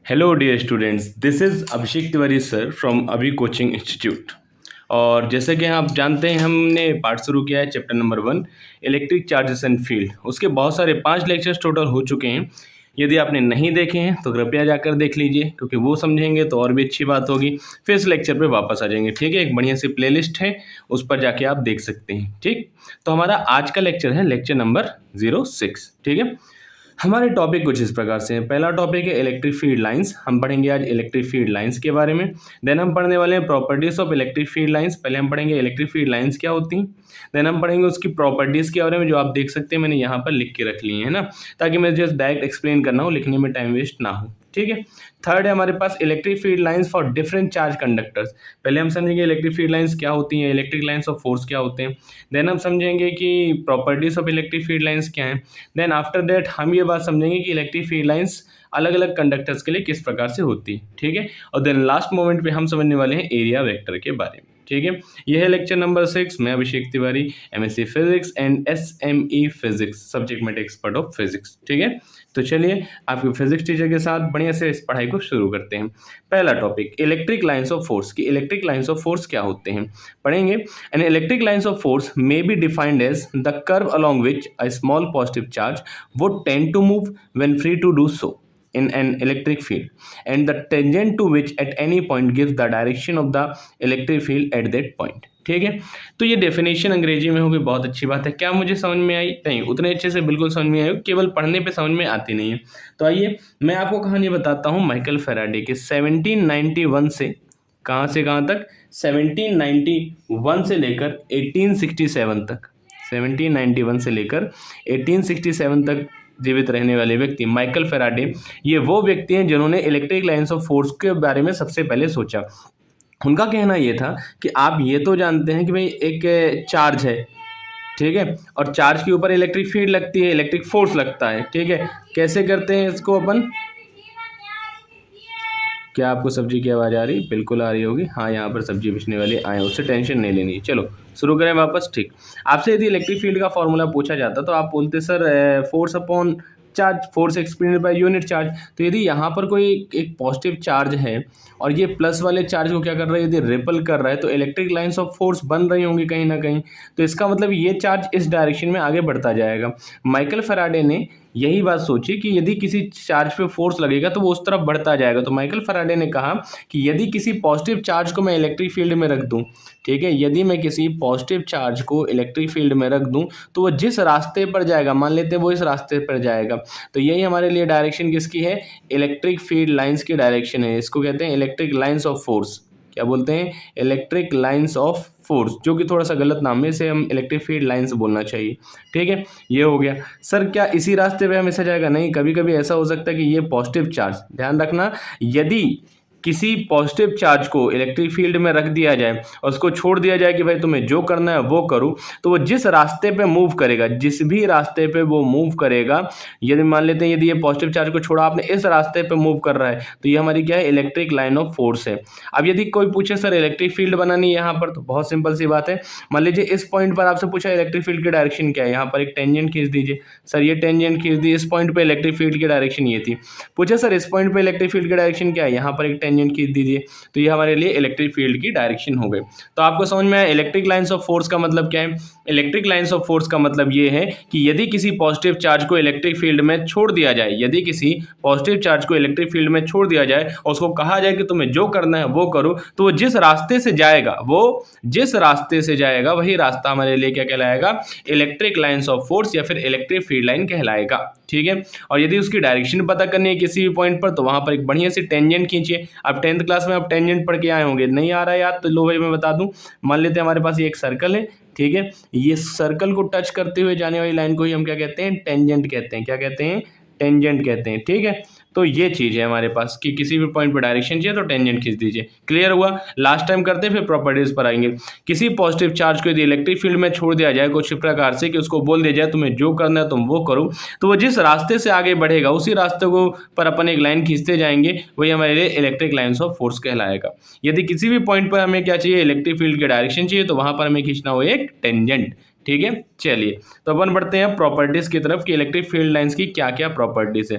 Hello dear students, this is Abhishek Tiwari sir from Abhi coaching institute. और जैसे कि आप जानते हैं, हमने पार्ट शुरू किया है chapter number 1 electric charges and field. उसके बहुत सारे 5 लेक्चर्स टोटल हो चुके हैं। यदि आपने नहीं देखे हैं तो कृपया जाकर देख लीजिए, क्योंकि वो समझेंगे तो और भी अच्छी बात होगी। फिर इस लेक्चर पे वापस आ जाएंगे। ठीक है, एक बढ़िया सी प्लेलिस्ट है, उस पर जाके आप देख सकते हैं। ठीक, तो हमारा आज का लेक्चर है लेक्चर नंबर 06। ठीक है, हमारे टॉपिक कुछ इस प्रकार से हैं। पहला टॉपिक है इलेक्ट्रिक फील्ड लाइंस। हम पढ़ेंगे आज इलेक्ट्रिक फील्ड लाइंस के बारे में। देन हम पढ़ने वाले हैं properties of electric field lines. पहले हम पढ़ेंगे इलेक्ट्रिक फील्ड लाइंस क्या होती हैं। देन हम पढ़ेंगे उसकी प्रॉपर्टीज के बारे में, जो आप देख सकते हैं मैंने यहाँ पर लिख के रख ली है ना, ताकि मैं जस्ट डायरेक्ट एक्सप्लेन करना हो, लिखने में टाइम वेस्ट ना हो। ठीक है, थर्ड है हमारे पास electric field lines for different charge conductors. पहले हम समझेंगे इलेक्ट्रिक फील्ड लाइंस क्या होती हैं, इलेक्ट्रिक लाइंस ऑफ फोर्स क्या होते हैं। देन हम समझेंगे कि properties of electric field lines क्या हैं। देन आफ्टर दैट हम ये बात समझेंगे कि इलेक्ट्रिक फील्ड लाइंस अलग अलग कंडक्टर्स के लिए किस प्रकार से होती है। ठीक है, और देन लास्ट मोमेंट पे हम समझने वाले हैं एरिया वेक्टर के बारे में। ठीक है, यह है लेक्चर नंबर 6। मैं Abhishek Tiwari, MSc physics and SME physics, subject matter expert of physics. ठीक है, तो चलिए आपके फिजिक्स टीचर के साथ बढ़िया से इस पढ़ाई को शुरू करते हैं। पहला topic electric lines of force की इलेक्ट्रिक लाइंस ऑफ फोर्स क्या होते हैं पढ़ेंगे। An electric lines of force may be defined as the curve along which a small positive charge would tend to move when free to do so in an electric field, and the tangent to which at any point gives the direction of the electric field at that point। ठीक है, तो ये definition अंग्रेजी में होगी, बहुत अच्छी बात है। क्या मुझे समझ में आई? नहीं, उतने अच्छे से बिल्कुल समझ में आई, केवल पढ़ने पे समझ में आती नहीं है। तो आइए मैं आपको कहानी बताता हूँ माइकल फैराडे के 1791 से कहाँ से कहाँ तक, 1791 से लेकर 1867 तक। 1791 से लेकर 1867 तक जीवित रहने वाले व्यक्ति माइकल फैराडे, ये वो व्यक्ति हैं जिन्होंने इलेक्ट्रिक लाइंस ऑफ फोर्स के बारे में सबसे पहले सोचा। उनका कहना ये था कि आप ये तो जानते हैं कि भाई एक चार्ज है, ठीक है, और चार्ज के ऊपर इलेक्ट्रिक फील्ड लगती है, इलेक्ट्रिक फोर्स लगता है। ठीक है, कैसे करते हैं इसको अपन? क्या आपको सब्जी की आवाज़ आ रही? बिल्कुल आ रही होगी। हाँ, यहाँ पर सब्जी बेचने वाले आए, उससे टेंशन नहीं लेनी। चलो शुरू करें वापस। ठीक, आपसे यदि इलेक्ट्रिक फील्ड का फॉर्मूला पूछा जाता तो आप बोलते sir force upon charge, force experience by unit charge. तो यदि यहाँ पर कोई एक पॉजिटिव चार्ज है और ये प्लस वाले चार्ज को क्या कर रहा है, यदि रिपल कर रहा है, तो इलेक्ट्रिक लाइंस ऑफ फोर्स बन रही होंगी कहीं ना कहीं। तो इसका मतलब ये चार्ज इस डायरेक्शन में आगे बढ़ता जाएगा। माइकल फैराडे ने यही बात सोची कि यदि किसी चार्ज पे फोर्स लगेगा तो वो उस तरफ बढ़ता जाएगा। तो माइकल फैराडे ने कहा कि यदि किसी पॉजिटिव चार्ज को मैं इलेक्ट्रिक फील्ड में रख दूं, ठीक है, यदि मैं किसी पॉजिटिव चार्ज को इलेक्ट्रिक फील्ड में रख दूं तो वो जिस रास्ते पर जाएगा, मान लेते हैं वो इस रास्ते पर जाएगा, तो यही हमारे लिए डायरेक्शन किसकी है? इलेक्ट्रिक फील्ड लाइंस की डायरेक्शन है। इसको कहते हैं इलेक्ट्रिक लाइंस ऑफ फोर्स। क्या बोलते हैं? इलेक्ट्रिक लाइंस ऑफ फोर्स, जो कि थोड़ा सा गलत नाम है, इसे हम इलेक्ट्रिक फील्ड लाइंस बोलना चाहिए। ठीक है, ये हो गया। सर क्या इसी रास्ते पे हमेशा जाएगा? नहीं, कभी कभी ऐसा हो सकता है कि ये पॉजिटिव चार्ज, ध्यान रखना, यदि किसी पॉजिटिव चार्ज को इलेक्ट्रिक फील्ड में रख दिया जाए और उसको छोड़ दिया जाए कि भाई तुम्हें जो करना है वो करो, तो वो जिस रास्ते पे मूव करेगा, जिस भी रास्ते पे वो मूव करेगा, यदि मान लेते हैं यदि ये पॉजिटिव चार्ज को छोड़ा आपने, इस रास्ते पे मूव कर रहा है, तो ये हमारी क्या है? इलेक्ट्रिक लाइन ऑफ फोर्स है। अब यदि कोई पूछे सर इलेक्ट्रिक फील्ड बनानी है यहाँ पर, तो बहुत सिंपल सी बात है। मान लीजिए इस पॉइंट पर आपसे पूछा इलेक्ट्रिक फील्ड की डायरेक्शन क्या है, यहाँ पर एक टेंजेंट खींच दीजिए। सर ये टेंजेंट खींच दी, इस पॉइंट पे इलेक्ट्रिक फील्ड की डायरेक्शन ये थी। पूछे सर इस पॉइंट पे इलेक्ट्रिक फील्ड की डायरेक्शन क्या है, यहाँ पर एक टेंजेंट खींच दीजिए, तो ये हमारे लिए इलेक्ट्रिक फील्ड की डायरेक्शन हो गई। तो आपको समझ में आया इलेक्ट्रिक लाइंस ऑफ फोर्स का मतलब क्या है? इलेक्ट्रिक लाइंस ऑफ फोर्स का मतलब ये है कि यदि किसी पॉजिटिव चार्ज को इलेक्ट्रिक फील्ड में छोड़ दिया जाए, यदि किसी पॉजिटिव चार्ज को इलेक्ट्रिक फील्ड में छोड़ दिया जाए और उसको कहा जाए कि तुम्हें जो करना है वो करो, तो वो जिस रास्ते से जाएगा, वो जिस रास्ते से जाएगा वही रास्ता हमारे लिए क्या कहलाएगा? इलेक्ट्रिक लाइंस ऑफ फोर्स या फिर इलेक्ट्रिक फील्ड लाइन कहलाएगा। ठीक है, और यदि उसकी डायरेक्शन पता करनी है किसी भी पॉइंट पर, तो वहां पर एक बढ़िया सी टेंजेंट खींचिए। अब 10th क्लास में आप टेंजेंट पढ़ के आए होंगे, नहीं आ रहा है याद तो लो भाई मैं बता दूं। मान लेते हैं हमारे पास ये एक सर्कल है, ठीक है, ये सर्कल को टच करते हुए जाने वाली लाइन को ही हम क्या कहते हैं? टेंजेंट कहते हैं। क्या कहते हैं? टेंजेंट कहते हैं। ठीक है, तो ये चीज़ है हमारे पास कि किसी भी पॉइंट पर डायरेक्शन चाहिए तो टेंजेंट खींच दीजिए। क्लियर हुआ? लास्ट टाइम करते फिर प्रॉपर्टीज पर आएंगे। किसी पॉजिटिव चार्ज को यदि इलेक्ट्रिक फील्ड में छोड़ दिया जाए कुछ प्रकार से, कि उसको बोल दिया जाए तुम्हें जो करना है तुम वो करो, तो वो जिस रास्ते से आगे बढ़ेगा उसी रास्ते को पर अपन एक लाइन खींचते जाएंगे, वही हमारे लिए इलेक्ट्रिक लाइंस ऑफ फोर्स कहलाएगा। यदि किसी भी पॉइंट पर हमें क्या चाहिए? इलेक्ट्रिक फील्ड की डायरेक्शन चाहिए, तो वहां पर हमें खींचना हो एक टेंजेंट। ठीक है, चलिए तो अपन बढ़ते हैं प्रॉपर्टीज की तरफ कि इलेक्ट्रिक फील्ड लाइंस की क्या क्या प्रॉपर्टीज है।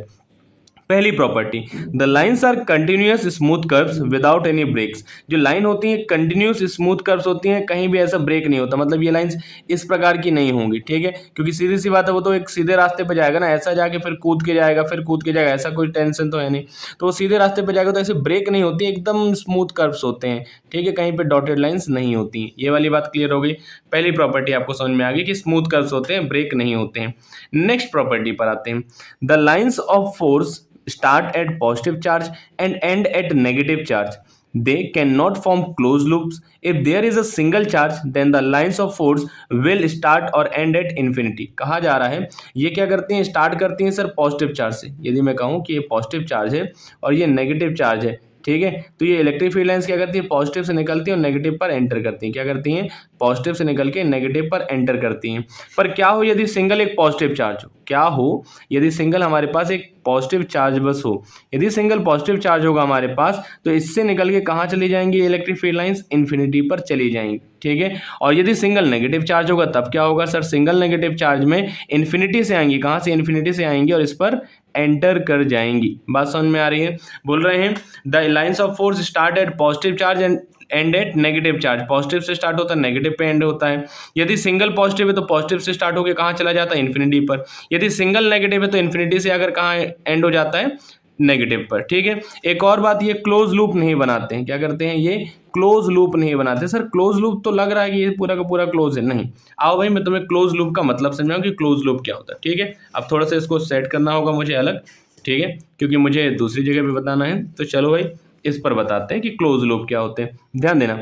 पहली property, the lines are continuous smooth curves without any breaks. जो लाइन होती है कंटिन्यूअस स्मूथ कर्व्स होती हैं, कहीं भी ऐसा ब्रेक नहीं होता, मतलब ये लाइंस इस प्रकार की नहीं होंगी, ठीक है, क्योंकि सीधी सी बात है वो तो एक सीधे रास्ते पे जाएगा ना, ऐसा जाके फिर कूद के जाएगा, फिर कूद के जाएगा, ऐसा कोई टेंशन तो है नहीं, तो वो सीधे रास्ते पे जाएगा, तो ऐसे ब्रेक नहीं होती, एकदम स्मूथ कर्व्स होते हैं, ठीक है, कहीं पे डॉटेड लाइंस नहीं होती। ये वाली बात क्लियर हो गई। पहली प्रॉपर्टी आपको समझ में आ गई कि स्मूथ कर्व्स होते हैं, ब्रेक नहीं होते हैं। नेक्स्ट प्रॉपर्टी पर आते हैं, the lines of force start at positive charge and end at negative charge. They cannot form closed loops. If there is a single charge, then the lines of force will start or end at infinity. कहा जा रहा है ये क्या करती हैं, start करती हैं सर पॉजिटिव चार्ज से। यदि मैं कहूँ कि ये पॉजिटिव चार्ज है और ये नेगेटिव चार्ज है, ठीक है, तो ये इलेक्ट्रिक फील्ड लाइंस क्या करती है, पॉजिटिव से निकलती है और नेगेटिव पर एंटर करती हैं। क्या करती हैं, पॉजिटिव से निकल के नेगेटिव पर एंटर करती हैं। पर क्या हो यदि सिंगल एक पॉजिटिव चार्ज हो, क्या हो यदि सिंगल हमारे पास एक पॉजिटिव चार्ज बस हो, यदि सिंगल पॉजिटिव चार्ज होगा हमारे पास, तो इससे निकल के कहाँ चली जाएंगी इलेक्ट्रिक फील्ड लाइंस, इन्फिनिटी पर चली जाएंगी, ठीक है। और यदि सिंगल नेगेटिव चार्ज होगा तब क्या होगा सर, सिंगल नेगेटिव चार्ज में इन्फिनिटी से आएंगी, कहाँ से, इन्फिनिटी से आएंगी और इस पर एंटर कर जाएंगी। बात समझ में आ रही है। बोल रहे हैं the lines of force start at positive charge and end at negative charge. Positive से स्टार्ट होता है, नेगेटिव पे एंड होता है। यदि सिंगल पॉजिटिव है तो पॉजिटिव से स्टार्ट होकर कहाँ चला जाता है, इन्फिनिटी पर। यदि सिंगल नेगेटिव है तो इन्फिनिटी से अगर कहाँ एंड हो जाता है, नेगेटिव पर, ठीक है। एक और बात, ये क्लोज लूप नहीं बनाते हैं। क्या करते हैं, ये क्लोज लूप नहीं बनाते। सर क्लोज लूप तो लग रहा है कि ये पूरा का पूरा क्लोज है, नहीं। आओ भाई मैं तुम्हें क्लोज लूप का मतलब समझाऊं कि क्लोज लूप क्या होता है, ठीक है। अब थोड़ा सा इसको सेट करना होगा मुझे अलग, ठीक है, क्योंकि मुझे दूसरी जगह पे बताना है। तो चलो भाई इस पर बताते हैं कि क्लोज लूप क्या होते हैं। ध्यान देना,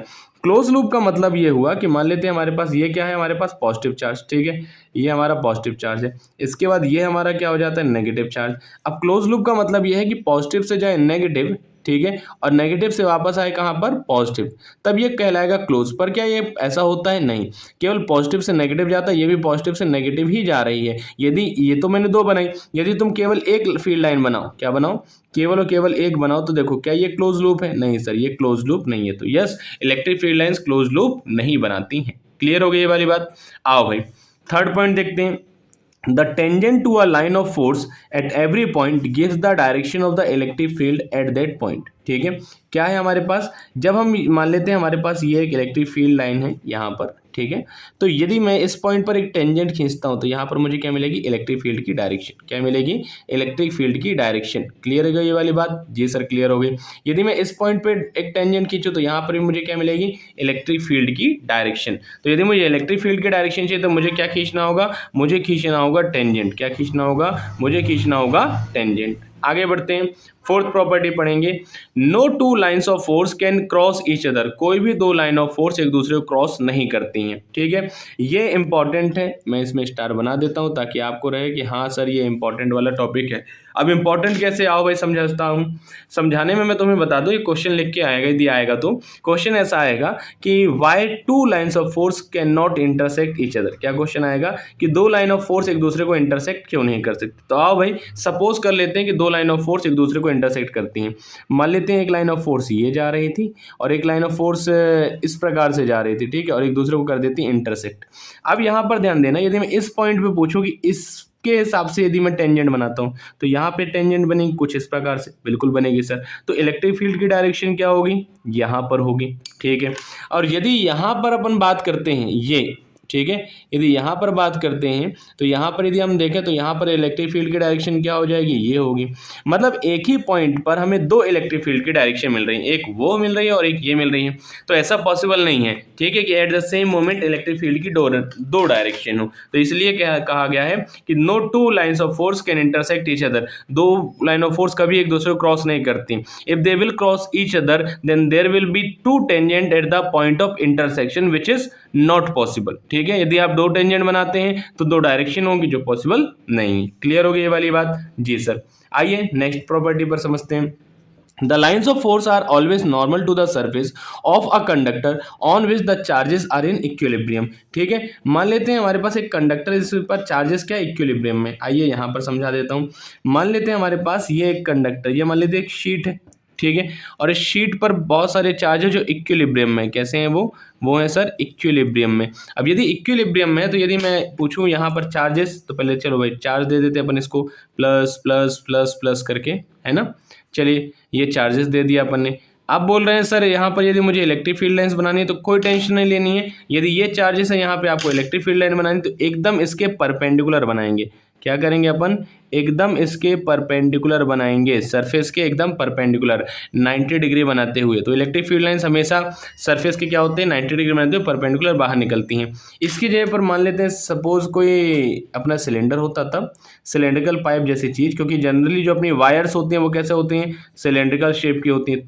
क्लोज लूप का मतलब ये हुआ कि मान लेते हैं हमारे पास ये क्या है, हमारे पास पॉजिटिव चार्ज, ठीक है, ये हमारा पॉजिटिव चार्ज है। इसके बाद ये हमारा क्या हो जाता है, नेगेटिव चार्ज। अब क्लोज लूप का मतलब ये है कि पॉजिटिव से जाए नेगेटिव, ठीक है, और नेगेटिव से वापस आए कहाँ पर, पॉजिटिव, तब ये कहलाएगा क्लोज। पर क्या ये ऐसा होता है, नहीं, केवल पॉजिटिव से नेगेटिव जाता है, ये भी पॉजिटिव से नेगेटिव ही जा रही है। यदि ये तो मैंने दो बनाई, यदि तुम केवल एक फील्ड लाइन बनाओ, क्या बनाओ, केवल और केवल एक बनाओ, तो देखो क्या ये क्लोज लूप है, नहीं सर ये क्लोज लूप नहीं है। तो yes, electric field lines close loop नहीं बनाती हैं। क्लियर हो गई ये वाली बात। आओ भाई थर्ड पॉइंट देखते हैं। The tangent to a line of force at every point gives the direction of the electric field at that point. ठीक है, क्या है हमारे पास, जब हम मान लेते हैं हमारे पास ये एक इलेक्ट्रिक फील्ड लाइन है यहाँ पर, ठीक है, तो यदि मैं इस पॉइंट पर एक टेंजेंट खींचता हूँ तो यहाँ पर मुझे क्या मिलेगी, इलेक्ट्रिक फील्ड की डायरेक्शन। क्या मिलेगी, इलेक्ट्रिक फील्ड की डायरेक्शन। क्लियर हो गई ये वाली बात, जी सर क्लियर हो गई। यदि मैं इस पॉइंट पर एक टेंजेंट खींचूँ तो यहाँ पर भी मुझे क्या मिलेगी, इलेक्ट्रिक फील्ड की डायरेक्शन। तो यदि मुझे इलेक्ट्रिक फील्ड की डायरेक्शन चाहिए तो मुझे क्या खींचना होगा, मुझे खींचना होगा टेंजेंट। क्या खींचना होगा, मुझे खींचना होगा टेंजेंट। आगे बढ़ते हैं, फोर्थ प्रॉपर्टी पढ़ेंगे। No two lines of force can cross each other. कोई भी दो लाइन ऑफ फोर्स एक दूसरे को क्रॉस नहीं करती हैं, ठीक है, ये इंपॉर्टेंट है। मैं इसमें स्टार बना देता हूं ताकि आपको रहे कि हाँ सर ये इंपॉर्टेंट वाला टॉपिक है। अब इंपॉर्टेंट कैसे, आओ भाई समझाता हूं। समझाने में मैं तुम्हें बता दूं, ये क्वेश्चन लिख के आएगा, यदि आएगा तो क्वेश्चन ऐसा आएगा कि why two lines of force can not intersect each other. क्या क्वेश्चन आएगा कि दो लाइन ऑफ फोर्स एक दूसरे को इंटरसेक्ट क्यों नहीं कर सकते। तो आओ भाई सपोज कर लेते हैं कि दो लाइन ऑफ फोर्स एक दूसरे को इंटरसेक्ट करती हैं। मान लेते हैं एक लाइन ऑफ फोर्स ये जा रही थी और एक लाइन ऑफ फोर्स इस प्रकार से जा रही थी, ठीक है, और एक दूसरे को कर देती इंटरसेक्ट। अब यहाँ पर ध्यान देना, यदि मैं इस पॉइंट पे पूछूं कि इसके हिसाब से यदि मैं टेंजेंट बनाता हूं तो यहाँ पे टेंजेंट बनेगी कुछ इस प्रकार से, बिल्कुल बनेगी सर। तो इलेक्ट्रिक फील्ड की डायरेक्शन क्या होगी, यहाँ पर होगी, ठीक है। और यदि यहाँ पर अपन बात करते हैं ये, ठीक है, यदि यहाँ पर बात करते हैं तो यहाँ पर यदि हम देखें तो यहाँ पर इलेक्ट्रिक फील्ड की डायरेक्शन क्या हो जाएगी, ये होगी। मतलब एक ही पॉइंट पर हमें दो इलेक्ट्रिक फील्ड की डायरेक्शन मिल रही है, एक वो मिल रही है और एक ये मिल रही है। तो ऐसा पॉसिबल नहीं है, ठीक है, कि at the same moment electric field की दो डायरेक्शन हो। तो इसलिए क्या कहा गया है कि no two lines of force can intersect each other. दो लाइन ऑफ फोर्स कभी एक दूसरे को क्रॉस नहीं करती। If they will cross each other then there will be two tangent at the point of intersection which is not possible, ठीक है। यदि आप दो टेंजेंट बनाते हैं तो दो डायरेक्शन होंगी जो पॉसिबल नहीं। क्लियर हो गई ये वाली बात, जी सर। आइए नेक्स्ट प्रॉपर्टी पर समझते हैं। The lines of force are always normal to the surface of a conductor on which the charges are in equilibrium। ठीक है, मान लेते हैं हमारे पास एक कंडक्टर है, इस पर चार्जेस क्या इक्विलिब्रियम में। आइए यहाँ पर समझा देता हूँ। मान लेते हैं हमारे पास ये एक कंडक्टर, ये मान लेते हैं एक शीट है, ठीक है। और इस शीट पर बहुत सारे चार्ज है जो इक्विलिब्रियम में, कैसे हैं वो है सर इक्विलिब्रियम में। अब यदि इक्विलिब्रियम में, तो यदि मैं पूछूं यहाँ पर चार्जेस, तो पहले चलो भाई चार्ज दे देते अपन इसको, प्लस प्लस प्लस प्लस करके, है ना। चलिए ये चार्जेस दे दिया अपन ने। आप बोल रहे हैं सर यहाँ पर यदि मुझे इलेक्ट्रिक फील्ड लाइंस बनानी है तो कोई टेंशन नहीं लेनी है। यदि ये चार्जेस है यहाँ पे आपको इलेक्ट्रिक फील्ड लाइन बनानी तो एकदम इसके परपेंडिकुलर बनाएंगे। क्या करेंगे अपन, एकदम इसके परपेंडिकुलर बनाएंगे, सरफेस के एकदम परपेंडिकुलर 90 डिग्री बनाते हुए। तो इलेक्ट्रिक फील्ड लाइंस हमेशा सरफेस के क्या होते हैं, 90 डिग्री बनाते हुए परपेंडिकुलर बाहर निकलती हैं। इसकी जगह पर मान लेते हैं सपोज कोई अपना सिलेंडर होता, तब सिलेंड्रिकल पाइप जैसी चीज़, क्योंकि जनरली जो अपनी वायर्स होती हैं वो कैसे होती हैं, सिलेंड्रिकल शेप की होती हैं।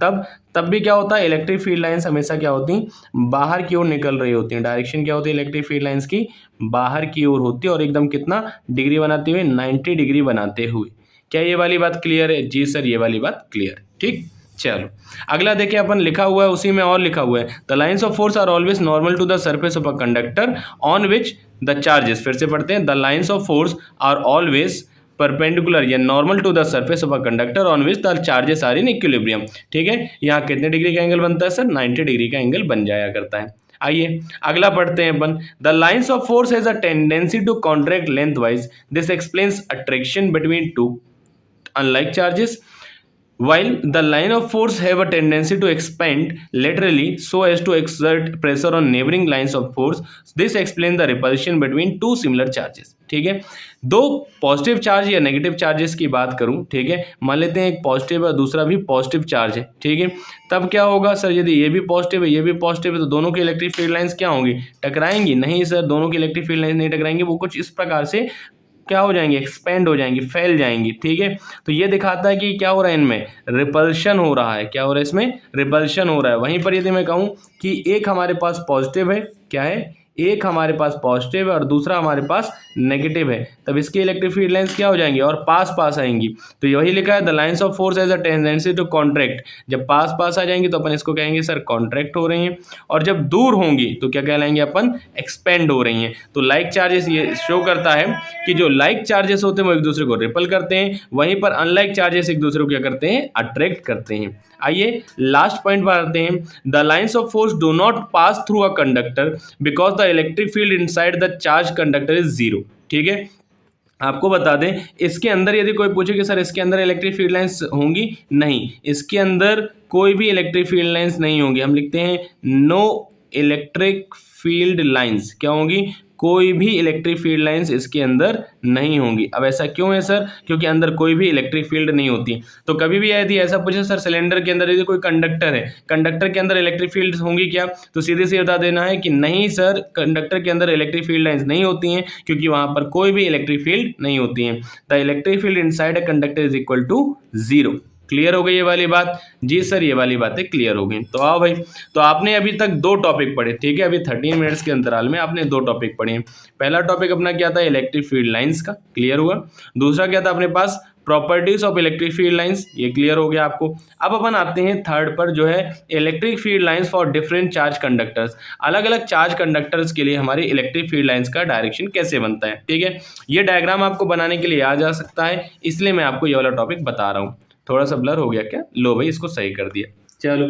तब भी क्या होता है, इलेक्ट्रिक फील्ड लाइंस हमेशा क्या होती हैं, बाहर की ओर निकल रही होती हैं। डायरेक्शन क्या होती है इलेक्ट्रिक फील्ड लाइंस की, बाहर की ओर होती है, और एकदम कितना डिग्री बनाते हुए, 90 डिग्री बनाते हुए। क्या ये वाली बात क्लियर है? जी सर ये वाली बात क्लियर। ठीक, चलो अगला देखिए, अपन लिखा हुआ है उसी में और लिखा हुआ है, the lines of force are always normal to the surface of a conductor on which the charges, फिर से पढ़ते हैं, the lines of force are always perpendicular या normal to the surface of a conductor on which the charges are in equilibrium. ठीक है, यहाँ कितने degree का एंगल बनता है सर, 90 डिग्री का एंगल बन जाया करता है। आइए अगला पढ़ते हैं अपन, the lines of force has a tendency to contract lengthwise, this explains attraction between two unlike charges, while the line of force have a tendency to expand laterally so as to exert pressure on neighboring lines of force, this explains the repulsion between two similar charges। ठीक है, दो positive charge या negative charges की बात करूं, ठीक है, मान लेते हैं एक पॉजिटिव और दूसरा भी पॉजिटिव चार्ज है, ठीक है, तब क्या होगा सर, यदि ये भी पॉजिटिव है ये भी पॉजिटिव है तो दोनों की इलेक्ट्रिक फील्ड लाइंस क्या होंगी, टकराएंगी? नहीं सर, दोनों की इलेक्ट्रिक फील्ड लाइंस नहीं टकराएंगी, वो कुछ इस प्रकार से क्या हो जाएंगे, एक्सपेंड हो जाएंगी, फैल जाएंगी। ठीक है, तो ये दिखाता है कि क्या हो रहा है, इनमें रिपल्शन हो रहा है। क्या हो रहा है, इसमें रिपल्शन हो रहा है। वहीं पर यदि मैं कहूँ कि एक हमारे पास पॉजिटिव है, क्या है, एक हमारे पास पॉजिटिव है और दूसरा हमारे पास नेगेटिव है, तब इसकी इलेक्ट्रिक फील्ड लाइंस क्या हो जाएंगी, और पास पास आएंगी। तो यही लिखा है, the lines of force has a tendency to contract, जब पास पास आ जाएंगी तो अपन इसको कहेंगे सर कॉन्ट्रैक्ट हो रही हैं, और जब दूर होंगी तो क्या कहलाएंगे अपन, एक्सपेंड हो रही हैं। तो लाइक चार्जेस ये शो करता है कि जो लाइक चार्जेस होते हैं वो एक दूसरे को रिपल करते हैं, वहीं पर अनलाइक चार्जेस एक दूसरे को क्या करते हैं, अट्रैक्ट करते हैं। आइए लास्ट पॉइंट पर आते हैं, the lines of force do not pass through a conductor because the electric field inside the charge conductor is zero. ठीक है, आपको बता दें इसके अंदर यदि कोई पूछे कि सर इसके अंदर इलेक्ट्रिक फील्ड लाइंस होंगी, नहीं, इसके अंदर कोई भी इलेक्ट्रिक फील्ड लाइंस नहीं होंगी। हम लिखते हैं नो इलेक्ट्रिक फील्ड लाइंस, क्या होंगी, कोई भी इलेक्ट्रिक फील्ड लाइंस इसके अंदर नहीं होंगी। अब ऐसा क्यों है सर, क्योंकि अंदर कोई भी इलेक्ट्रिक फील्ड नहीं होती। तो कभी भी यदि ऐसा पूछे सर सिलेंडर के अंदर यदि कोई कंडक्टर है, कंडक्टर के अंदर इलेक्ट्रिक फील्ड होंगी क्या, तो सीधे से बता देना है कि नहीं सर, कंडक्टर के अंदर इलेक्ट्रिक फील्ड लाइंस नहीं होती हैं, क्योंकि वहां पर कोई भी इलेक्ट्रिक फील्ड नहीं होती है। The electric field inside a conductor is equal to zero. Clear हो गई ये वाली बात? जी सर ये वाली बातें क्लियर हो गई। तो आओ भाई, तो आपने अभी तक दो टॉपिक पढ़े, ठीक है, अभी 13 मिनट्स के अंतराल में आपने दो टॉपिक पढ़े हैं। पहला टॉपिक अपना क्या था, इलेक्ट्रिक फील्ड लाइंस का, क्लियर हुआ। दूसरा क्या था अपने पास, properties of electric field lines, ये क्लियर हो गया आपको। अब अपन आते हैं थर्ड पर, जो है electric field lines for different charge conductors. अलग अलग चार्ज कंडक्टर्स के लिए हमारी इलेक्ट्रिक फील्ड लाइंस का डायरेक्शन कैसे बनता है। ठीक है, ये डायग्राम आपको बनाने के लिए आ जा सकता है, इसलिए मैं आपको ये वाला टॉपिक बता रहा हूँ। थोड़ा सा ब्लर हो गया क्या, लो भाई इसको सही कर दिया। चलो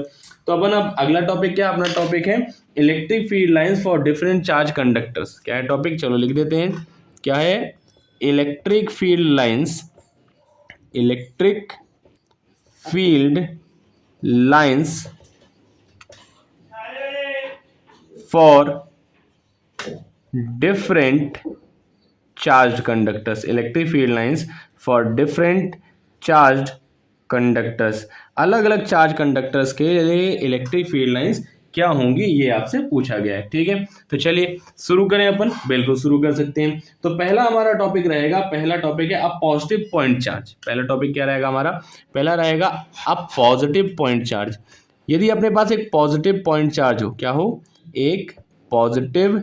तो अपन अब अगला टॉपिक क्या, अपना टॉपिक है electric field lines for different charge conductors. क्या है टॉपिक, चलो लिख देते हैं, क्या है, electric field lines, electric field lines for different charge conductors, electric field lines for different charge conductors. अलग अलग चार्ज कंडक्टर्स के लिए इलेक्ट्रिक फील्ड लाइंस क्या होंगी, ये आपसे पूछा गया है। ठीक है, तो चलिए शुरू करें अपन, बिल्कुल शुरू कर सकते हैं। तो पहला हमारा टॉपिक रहेगा, पहला टॉपिक है अ पॉजिटिव पॉइंट चार्ज। पहला टॉपिक क्या रहेगा हमारा, पहला रहेगा अ पॉजिटिव पॉइंट चार्ज। यदि अपने पास एक पॉजिटिव पॉइंट चार्ज हो, क्या हो, एक पॉजिटिव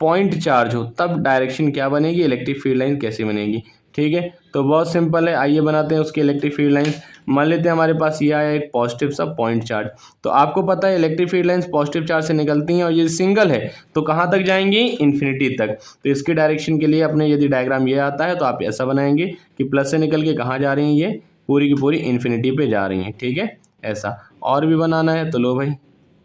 पॉइंट चार्ज हो, तब डायरेक्शन क्या बनेगी, इलेक्ट्रिक फील्ड लाइन कैसी बनेगी। ठीक है, तो बहुत सिंपल है, आइए बनाते हैं उसकी इलेक्ट्रिक फील्ड लाइंस। मान लेते हैं हमारे पास ये आया एक पॉजिटिव सा पॉइंट चार्ज। तो आपको पता है electric field lines positive charge से निकलती हैं, और ये सिंगल है तो कहाँ तक जाएंगी, इन्फिनिटी तक। तो इसके डायरेक्शन के लिए अपने यदि डायग्राम ये आता है तो आप ऐसा बनाएंगे कि प्लस से निकल के कहाँ जा रही हैं, ये पूरी की पूरी इन्फिनिटी पे जा रही हैं। ठीक है, ऐसा। और भी बनाना है तो लो भाई,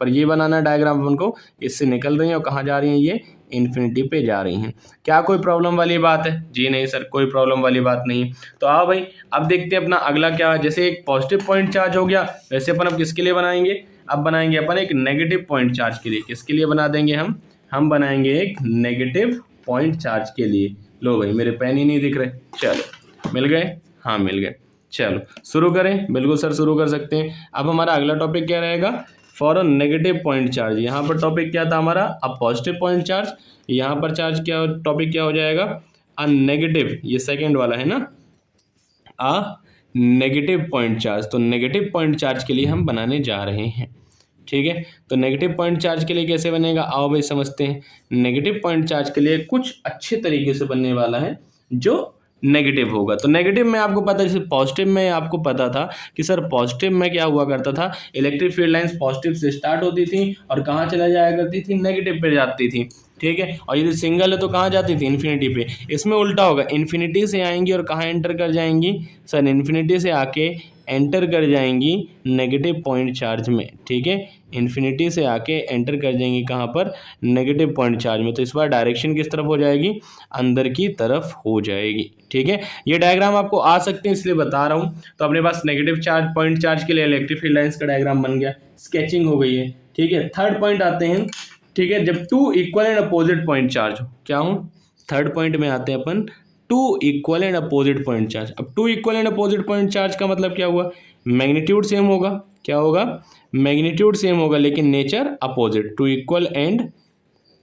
पर ये बनाना डायग्राम अपन को, इससे निकल रही हैं और कहाँ जा रही हैं ये, इन्फिनिटी पे जा रही हैं। क्या कोई प्रॉब्लम वाली बात है? जी नहीं सर, कोई प्रॉब्लम वाली बात नहीं है। तो आओ भाई अब देखते हैं अपना अगला क्या है। जैसे एक पॉजिटिव पॉइंट चार्ज हो गया, वैसे अपन अब किसके लिए बनाएंगे, अब बनाएंगे अपन एक नेगेटिव पॉइंट चार्ज के लिए। किसके लिए बना देंगे हम बनाएंगे एक नेगेटिव पॉइंट चार्ज के लिए। लो भाई मेरे पेन ही नहीं दिख रहे, चलो मिल गए, हाँ मिल गए। चलो शुरू करें, बिल्कुल सर शुरू कर सकते हैं। अब हमारा अगला टॉपिक क्या रहेगा, for a negative point charge. यहाँ पर टॉपिक क्या था हमारा, अब पॉजिटिव पॉइंट चार्ज, यहाँ पर चार्ज क्या टॉपिक क्या हो जाएगा, अ नेगेटिव, ये सेकेंड वाला है ना, अ नेगेटिव पॉइंट चार्ज। तो नेगेटिव पॉइंट चार्ज के लिए हम बनाने जा रहे हैं, ठीक है। तो नेगेटिव पॉइंट चार्ज के लिए कैसे बनेगा, आओ भाई समझते हैं। नेगेटिव पॉइंट चार्ज के लिए कुछ अच्छे तरीके से बनने वाला है जो नेगेटिव होगा। तो नेगेटिव में आपको पता है, जैसे पॉजिटिव में आपको पता था कि सर पॉजिटिव में क्या हुआ करता था, इलेक्ट्रिक फील्ड लाइंस पॉजिटिव से स्टार्ट होती थी और कहाँ चला जाया करती थी, नेगेटिव पे जाती थी, ठीक है। और यदि सिंगल है तो कहाँ जाती थी, इन्फिनिटी पे। इसमें उल्टा होगा, इन्फिनिटी से आएंगी और कहाँ एंटर कर जाएंगी सर, इन्फिनिटी से आके एंटर कर जाएंगी नेगेटिव पॉइंट चार्ज में, ठीक है। इन्फिनिटी से आके एंटर कर जाएंगी कहाँ पर, नेगेटिव पॉइंट चार्ज में। तो इस बार डायरेक्शन किस तरफ हो जाएगी, अंदर की तरफ हो जाएगी, ठीक है। ये डायग्राम आपको आ सकते हैं इसलिए बता रहा हूँ। तो अपने पास नेगेटिव चार्ज पॉइंट चार्ज के लिए इलेक्ट्रिक फील्ड लाइंस का डायग्राम बन गया, स्केचिंग हो गई है, ठीक है। थर्ड पॉइंट आते हैं, ठीक है, जब two equal and opposite point charge हो, क्या हो, थर्ड पॉइंट में आते हैं अपन, two equal and opposite point charge. अब two equal and opposite point charge का मतलब क्या हुआ, मैग्नीट्यूड सेम होगा, क्या होगा, मैग्नीट्यूड सेम होगा लेकिन nature opposite. Two equal and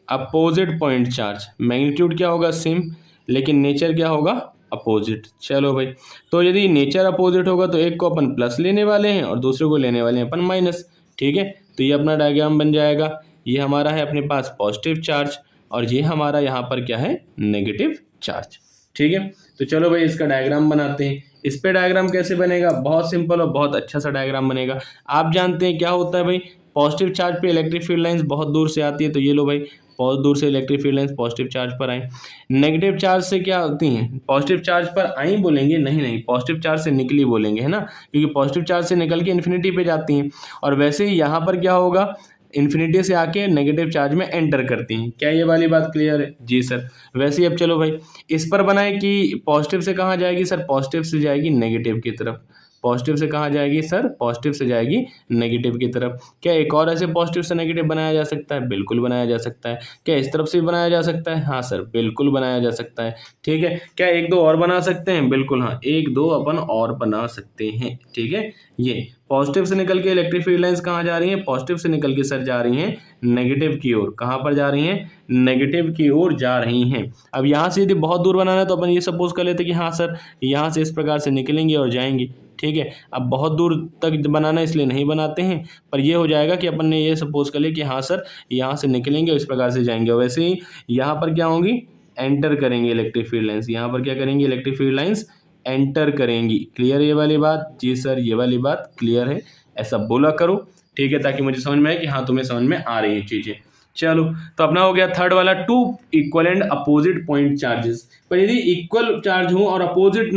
opposite point charge, magnitude क्या होगा सेम लेकिन नेचर क्या होगा अपोजिट। चलो भाई, तो यदि नेचर अपोजिट होगा तो एक को अपन प्लस लेने वाले हैं और दूसरे को लेने वाले हैं अपन माइनस, ठीक है। तो ये अपना डायग्राम बन जाएगा, ये हमारा है अपने पास पॉजिटिव चार्ज और ये हमारा यहाँ पर क्या है, नेगेटिव चार्ज, ठीक है। तो चलो भाई इसका डायग्राम बनाते हैं। इस पे डायग्राम कैसे बनेगा, बहुत सिंपल और बहुत अच्छा सा डायग्राम बनेगा। आप जानते हैं क्या होता है भाई, पॉजिटिव चार्ज पे इलेक्ट्रिक फील्ड लाइंस बहुत दूर से आती है, तो ये लो भाई बहुत दूर से electric field lines positive charge पर आए। नेगेटिव चार्ज से क्या होती हैं, पॉजिटिव चार्ज पर आई बोलेंगे, नहीं पॉजिटिव चार्ज से निकली बोलेंगे, है ना, क्योंकि पॉजिटिव चार्ज से निकल के इन्फिनिटी पे जाती हैं। और वैसे ही यहाँ पर क्या होगा, इन्फिनिटी से आके नेगेटिव चार्ज में एंटर करती हैं। क्या ये वाली बात क्लियर है? जी सर। वैसे ही अब चलो भाई इस पर बनाए कि पॉजिटिव से कहाँ जाएगी सर, पॉजिटिव से जाएगी नेगेटिव की तरफ। पॉजिटिव से कहाँ जाएगी सर, पॉजिटिव से जाएगी नेगेटिव की तरफ। क्या एक और ऐसे पॉजिटिव से नेगेटिव बनाया जा सकता है? बिल्कुल बनाया जा सकता है। क्या इस तरफ से भी बनाया जा सकता है? हाँ सर बिल्कुल बनाया जा सकता है, ठीक है। क्या एक दो और बना सकते हैं? बिल्कुल हाँ, एक दो अपन और बना सकते हैं, ठीक है। ये पॉजिटिव से निकल के इलेक्ट्रिक फील्ड लाइंस कहाँ जा रही हैं, पॉजिटिव से निकल के सर जा रही हैं नेगेटिव की ओर। कहाँ पर जा रही हैं, नेगेटिव की ओर जा रही हैं। अब यहाँ से यदि बहुत दूर बनाना है तो अपन ये सपोज कर लेते कि हाँ सर यहाँ से इस प्रकार से निकलेंगे और जाएंगी, ठीक है। अब बहुत दूर तक बनाना है इसलिए नहीं बनाते हैं, पर ये हो जाएगा कि अपन ने ये सपोज कर लिया कि हाँ सर यहाँ से निकलेंगे और इस प्रकार से जाएंगे। वैसे ही यहाँ पर क्या होंगी, एंटर करेंगे इलेक्ट्रिक फील्ड लाइंस। यहाँ पर क्या करेंगे, इलेक्ट्रिक फील्ड लाइंस एंटर करेंगी। क्लियर है ये वाली बात? जी सर ये वाली बात क्लियर है, ऐसा बोला करो, ठीक है, ताकि मुझे समझ में आए कि हाँ तुम्हें समझ में आ रही है चीज़ें। चलो तो अपना हो गया थर्ड वाला, two equal and opposite point charges. पर यदि इक्वल चार्ज हो और अपोजिट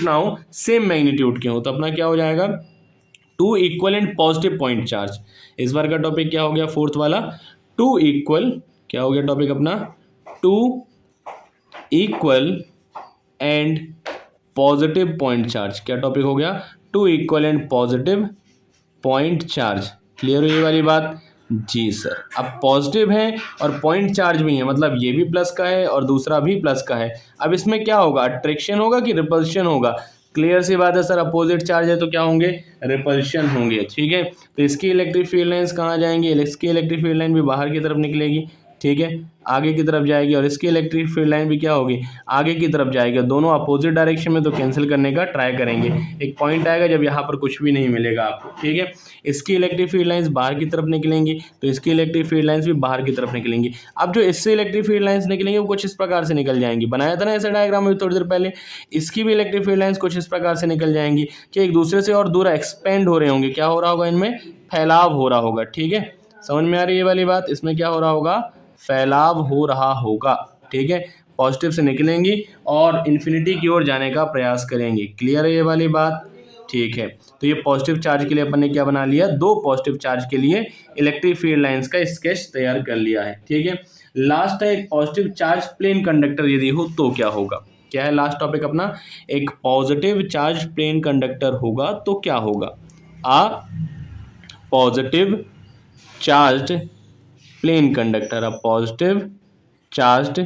ना हो सेम मैग्नीट्यूड के हो तो अपना क्या हो जाएगा, two equal and positive point charge. इस बार का टॉपिक क्या हो गया, फोर्थ वाला, टू इक्वल, क्या हो गया टॉपिक अपना, two equal and positive point charge. क्या टॉपिक हो गया, two equal and positive point charge. Clear हो ये वाली बात? जी सर। अब पॉजिटिव है और पॉइंट चार्ज भी है, मतलब ये भी प्लस का है और दूसरा भी प्लस का है। अब इसमें क्या होगा, अट्रैक्शन होगा कि रिपल्शन होगा? क्लियर सी बात है सर, अपोजिट चार्ज है तो क्या होंगे, रिपल्शन होंगे, ठीक है। तो इसकी इलेक्ट्रिक फील्ड लाइंस कहाँ जाएंगी, इसकी इलेक्ट्रिक फील्ड लाइन भी बाहर की तरफ निकलेगी, ठीक है, आगे की तरफ जाएगी। और इसकी इलेक्ट्रिक फील्ड लाइन भी क्या होगी, आगे की तरफ जाएगी। दोनों अपोजिट डायरेक्शन में, तो कैंसिल करने का ट्राई करेंगे। एक पॉइंट आएगा जब यहाँ पर कुछ भी नहीं मिलेगा आपको, ठीक है। इसकी इलेक्ट्रिक फील्ड लाइंस बाहर की तरफ निकलेंगी तो इसकी इलेक्ट्रिक फील्ड लाइंस भी बाहर की तरफ निकलेंगी। अब जो इससे इलेक्ट्रिक फील्ड लाइंस निकलेंगी वो कुछ इस प्रकार से निकल जाएंगी, बनाया था ना ऐसा डायग्राम अभी थोड़ी देर पहले। इसकी भी इलेक्ट्रिक फील्ड लाइंस कुछ इस प्रकार से निकल जाएंगी कि एक दूसरे से और दूर एक्सपेंड हो रहे होंगे। क्या हो रहा होगा, इनमें फैलाव हो रहा होगा, ठीक है। समझ में आ रही है ये वाली बात? इसमें क्या हो रहा होगा, फैलाव हो रहा होगा, ठीक है। पॉजिटिव से निकलेंगी और इन्फिनिटी की ओर जाने का प्रयास करेंगी। क्लियर है ये वाली बात? ठीक है, तो ये पॉजिटिव चार्ज के लिए अपन ने क्या बना लिया, दो पॉजिटिव चार्ज के लिए इलेक्ट्रिक फील्ड लाइंस का स्केच तैयार कर लिया है। ठीक है, लास्ट है एक पॉजिटिव चार्ज प्लेन कंडक्टर यदि हो तो क्या होगा। क्या है लास्ट टॉपिक अपना, एक पॉजिटिव चार्ज प्लेन कंडक्टर होगा तो क्या होगा, a positive charge plane conductor, a positive charge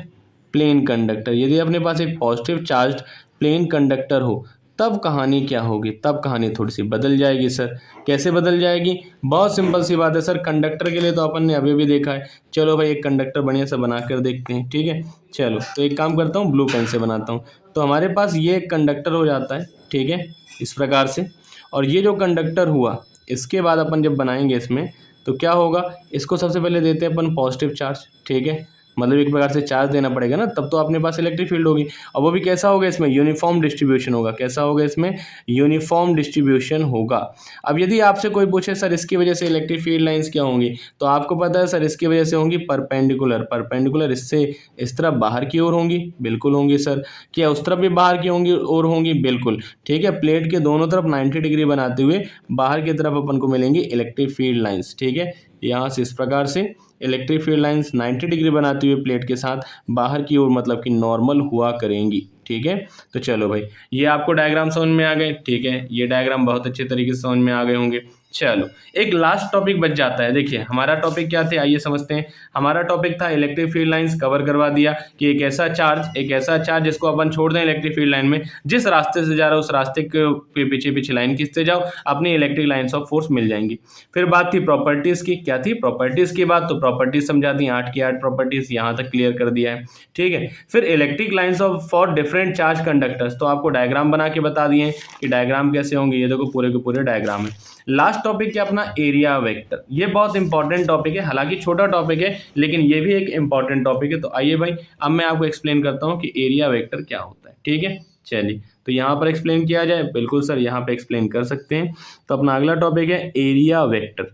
plane conductor, यदि अपने पास एक पॉजिटिव चार्ज प्लेन कंडक्टर हो तब कहानी क्या होगी, तब कहानी थोड़ी सी बदल जाएगी सर। कैसे बदल जाएगी, बहुत सिंपल सी बात है सर। कंडक्टर के लिए तो अपन ने अभी भी देखा है, चलो भाई एक कंडक्टर बढ़िया सा बना कर देखते हैं। ठीक है, चलो तो एक काम करता हूँ, ब्लू पेन से बनाता हूँ। तो हमारे पास ये एक कंडक्टर हो जाता है, ठीक है, इस प्रकार से। और ये जो कंडक्टर हुआ इसके बाद अपन जब बनाएंगे इसमें तो क्या होगा, इसको सबसे पहले देते हैं अपन पॉजिटिव चार्ज। ठीक है, मतलब एक प्रकार से चार्ज देना पड़ेगा ना, तब तो अपने पास इलेक्ट्रिक फील्ड होगी। और वो भी कैसा होगा, इसमें यूनिफॉर्म डिस्ट्रीब्यूशन होगा। कैसा होगा, इसमें यूनिफॉर्म डिस्ट्रीब्यूशन होगा। अब यदि आपसे कोई पूछे सर इसकी वजह से इलेक्ट्रिक फील्ड लाइंस क्या होंगी, तो आपको पता है सर इसकी वजह से होंगी परपेंडिकुलर। परपेंडिकुलर इससे इस तरफ बाहर की ओर होंगी, बिल्कुल होंगी सर। क्या उस तरफ भी बाहर की होंगी और होंगी, बिल्कुल। ठीक है, प्लेट के दोनों तरफ 90 डिग्री बनाते हुए बाहर की तरफ अपन को मिलेंगी इलेक्ट्रिक फील्ड लाइंस। ठीक है, यहाँ से इस प्रकार से इलेक्ट्रिक फील्ड लाइंस 90 डिग्री बनाते हुए प्लेट के साथ बाहर की ओर मतलब कि नॉर्मल हुआ करेंगी। ठीक है, तो चलो भाई ये आपको डायग्राम समझ में आ गए। ठीक है, ये डायग्राम बहुत अच्छे तरीके से समझ में आ गए होंगे। चलो एक लास्ट टॉपिक बच जाता है। देखिए हमारा टॉपिक क्या थे, आइए समझते हैं। हमारा टॉपिक था इलेक्ट्रिक फील्ड लाइंस, कवर करवा दिया कि एक ऐसा चार्ज जिसको अपन छोड़ दें इलेक्ट्रिक फील्ड लाइन में, जिस रास्ते से जा रहा है उस रास्ते के पीछे पीछे लाइन खींचते जाओ, अपनी इलेक्ट्रिक लाइन्स ऑफ फोर्स मिल जाएंगी। फिर बात थी प्रॉपर्टीज की, क्या थी प्रॉपर्टीज की बात, तो प्रॉपर्टीज समझा दी, 8 की 8 प्रॉपर्टीज यहाँ तक क्लियर कर दिया है। ठीक है, फिर electric lines of for different charge conductors, तो आपको डायग्राम बना के बता दिए कि डायग्राम कैसे होंगे। ये देखो पूरे के पूरे डायग्राम है। लास्ट टॉपिक क्या अपना, एरिया वेक्टर। ये बहुत इंपॉर्टेंट टॉपिक है, हालांकि छोटा टॉपिक है लेकिन ये भी एक इंपॉर्टेंट टॉपिक है। तो आइए भाई अब मैं आपको एक्सप्लेन करता हूँ कि एरिया वेक्टर क्या होता है। ठीक है, चलिए तो यहाँ पर एक्सप्लेन किया जाए। बिल्कुल सर, यहाँ पे एक्सप्लेन कर सकते हैं। तो अपना अगला टॉपिक है एरिया वेक्टर।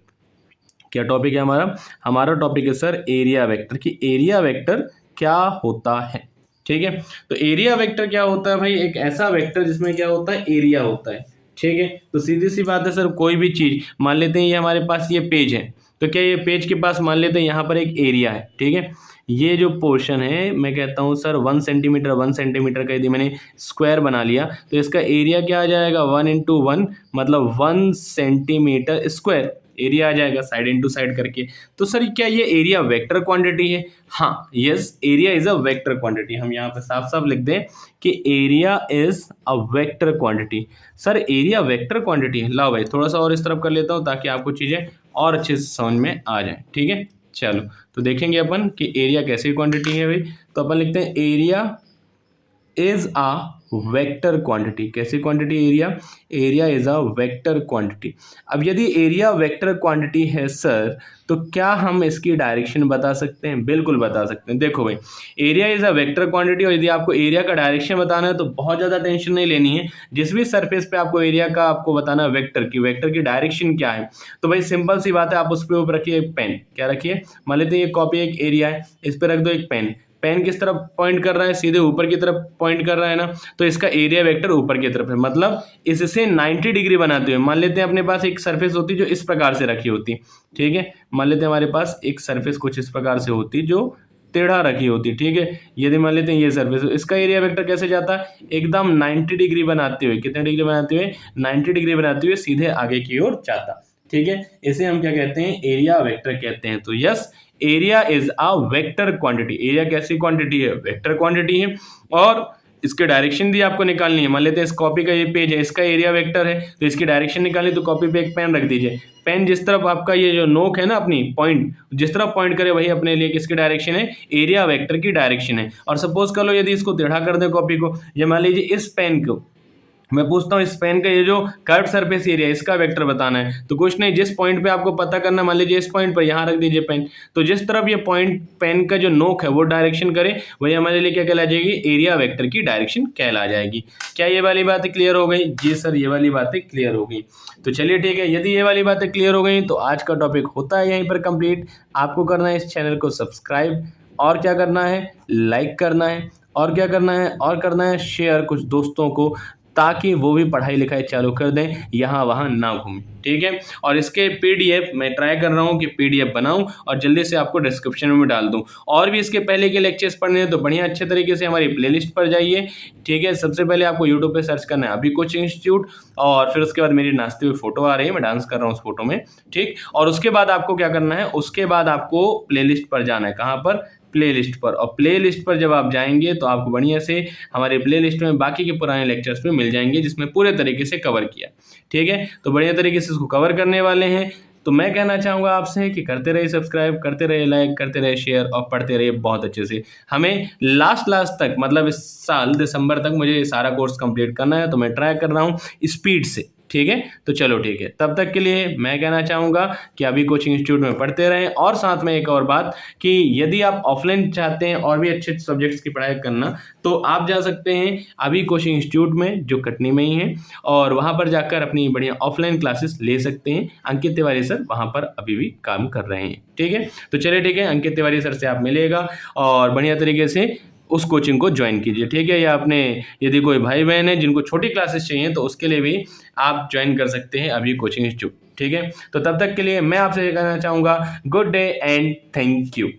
क्या टॉपिक है हमारा, हमारा टॉपिक है सर एरिया वेक्टर, कि एरिया वेक्टर क्या होता है। ठीक है, तो एरिया वेक्टर क्या होता है भाई, एक ऐसा वेक्टर जिसमें क्या होता है, एरिया होता है। ठीक है, तो सीधी सी बात है सर, कोई भी चीज मान लेते हैं, ये हमारे पास ये पेज है, तो क्या ये पेज के पास मान लेते हैं यहाँ पर एक एरिया है। ठीक है, ये जो पोर्शन है मैं कहता हूँ सर 1 सेंटीमीटर 1 सेंटीमीटर का यदि मैंने स्क्वायर बना लिया तो इसका एरिया क्या आ जाएगा, 1 इंटू 1 मतलब 1 सेंटीमीटर स्क्वायर एरिया आ जाएगा, साइड इंटू साइड करके। तो सर क्या ये एरिया वेक्टर क्वांटिटी है, हाँ yes, area is a vector quantity. हम यहाँ पे साफ साफ लिख दें कि area is a vector quantity. Sir area vector quantity है, लाओ भाई थोड़ा सा और इस तरफ कर लेता हूँ ताकि आपको चीज़ें और अच्छे से समझ में आ जाए। ठीक है, चलो तो देखेंगे अपन कि एरिया कैसी क्वांटिटी है भाई। तो अपन लिखते हैं area is a vector quantity. कैसी quantity, area is a vector quantity. अब यदि एरिया वेक्टर क्वांटिटी है सर तो क्या हम इसकी डायरेक्शन बता सकते हैं, बिल्कुल बता सकते हैं। देखो भाई area is a vector quantity और यदि आपको एरिया का डायरेक्शन बताना है तो बहुत ज़्यादा टेंशन नहीं लेनी है। जिस भी सरफेस पे आपको एरिया का आपको बताना है वेक्टर की डायरेक्शन क्या है, तो भाई सिंपल सी बात है, आप उस पर ऊपर रखिए एक पेन। क्या रखिए, मान लेते हैं ये कॉपी एक एरिया है, इस पर रख दो एक पेन। पेन किस तरफ पॉइंट कर रहा है, सीधे ऊपर की तरफ पॉइंट कर रहा है ना, तो इसका एरिया वेक्टर ऊपर की तरफ है। मतलब इससे 90 डिग्री बनाते हुए मान लेते हैं अपने पास एक सरफेस होती जो इस प्रकार से रखी होती। ठीक है, मान लेते हैं हमारे पास एक सरफेस कुछ इस प्रकार से होती जो टेढ़ा रखी होती। ठीक है, यदि मान लेते हैं ये सरफेस, इसका एरिया वेक्टर कैसे जाता है, एकदम 90 डिग्री बनाते हुए, कितने डिग्री बनाते हुए, 90 डिग्री बनाते हुए सीधे आगे की ओर जाता। ठीक है, इसे हम क्या कहते हैं, एरिया वेक्टर कहते हैं। तो yes, area is a vector quantity. Area कैसी क्वांटिटी है, वेक्टर क्वांटिटी है। और इसके डायरेक्शन भी आपको निकालनी है। मान लेते हैं इस कॉपी का ये पेज है, इसका एरिया वेक्टर है, तो इसकी डायरेक्शन निकालनी, तो कॉपी पे एक पेन रख दीजिए। पेन जिस तरफ आपका ये जो नोक है ना अपनी पॉइंट, जिस तरफ पॉइंट करे वही अपने लिए किसकी डायरेक्शन है, एरिया वेक्टर की डायरेक्शन है। और सपोज कर लो यदि इसको टेढ़ा कर दे कॉपी को, ये मान लीजिए इस पेन को, मैं पूछता हूँ इस पेन का ये जो कर्व सरफेस एरिया इसका वेक्टर बताना है, तो कुछ नहीं, जिस पॉइंट पे आपको पता करना, मान लीजिए इस पॉइंट पर यहाँ रख दीजिए पेन, तो जिस तरफ ये पॉइंट पेन का जो नोक है वो डायरेक्शन करे वही हमारे लिए क्या कहला जाएगी, एरिया वेक्टर की डायरेक्शन कहला जाएगी। क्या ये वाली बातें क्लियर हो गई, जी सर ये वाली बातें क्लियर हो गई। तो चलिए ठीक है, यदि ये वाली बातें क्लियर हो गई तो आज का टॉपिक होता है यहीं पर कंप्लीट। आपको करना है इस चैनल को सब्सक्राइब, और क्या करना है, लाइक करना है, और क्या करना है, और करना है शेयर कुछ दोस्तों को, ताकि वो भी पढ़ाई लिखाई चालू कर दें, यहाँ वहाँ ना घूमें, ठीक है। और इसके पीडीएफ मैं ट्राई कर रहा हूँ कि पीडीएफ बनाऊँ और जल्दी से आपको डिस्क्रिप्शन में डाल दूँ। और भी इसके पहले के लेक्चर्स पढ़ने हैं तो बढ़िया अच्छे तरीके से हमारी प्लेलिस्ट पर जाइए, ठीक है। सबसे पहले आपको यूट्यूब पे सर्च करना है अभी कोचिंग इंस्टीट्यूट, और फिर उसके बाद मेरी नाचती हुई फोटो आ रही है, मैं डांस कर रहा हूँ उस फोटो में, ठीक। और उसके बाद आपको क्या करना है, उसके बाद आपको प्लेलिस्ट पर जाना है। कहाँ पर? प्लेलिस्ट पर। और प्लेलिस्ट पर जब आप जाएंगे तो आपको बढ़िया से हमारे प्लेलिस्ट में बाकी के पुराने लेक्चर्स में मिल जाएंगे, जिसमें पूरे तरीके से कवर किया, ठीक है। तो बढ़िया तरीके से इसको कवर करने वाले हैं। तो मैं कहना चाहूँगा आपसे कि करते रहिए सब्सक्राइब, करते रहिए लाइक, करते रहिए शेयर और पढ़ते रहिए बहुत अच्छे से। हमें लास्ट तक, मतलब इस साल दिसंबर तक मुझे ये सारा कोर्स कंप्लीट करना है, तो मैं ट्राई कर रहा हूँ स्पीड से, ठीक है। तो चलो ठीक है, तब तक के लिए मैं कहना चाहूँगा कि अभी कोचिंग इंस्टीट्यूट में पढ़ते रहें। और साथ में एक और बात कि यदि आप ऑफलाइन चाहते हैं और भी अच्छे सब्जेक्ट्स की पढ़ाई करना, तो आप जा सकते हैं अभी कोचिंग इंस्टीट्यूट में, जो कटनी में ही है, और वहाँ पर जाकर अपनी बढ़िया ऑफलाइन क्लासेस ले सकते हैं। अंकित तिवारी सर वहाँ पर अभी भी काम कर रहे हैं, ठीक है। तो चलिए ठीक है, अंकित तिवारी सर से आप मिलिएगा और बढ़िया तरीके से उस कोचिंग को ज्वाइन कीजिए, ठीक है। या अपने यदि कोई भाई बहन है जिनको छोटी क्लासेस चाहिए तो उसके लिए भी आप ज्वाइन कर सकते हैं अभी कोचिंग इंस्टीट्यूट, ठीक है। तो तब तक के लिए मैं आपसे कहना चाहूँगा good day and thank you.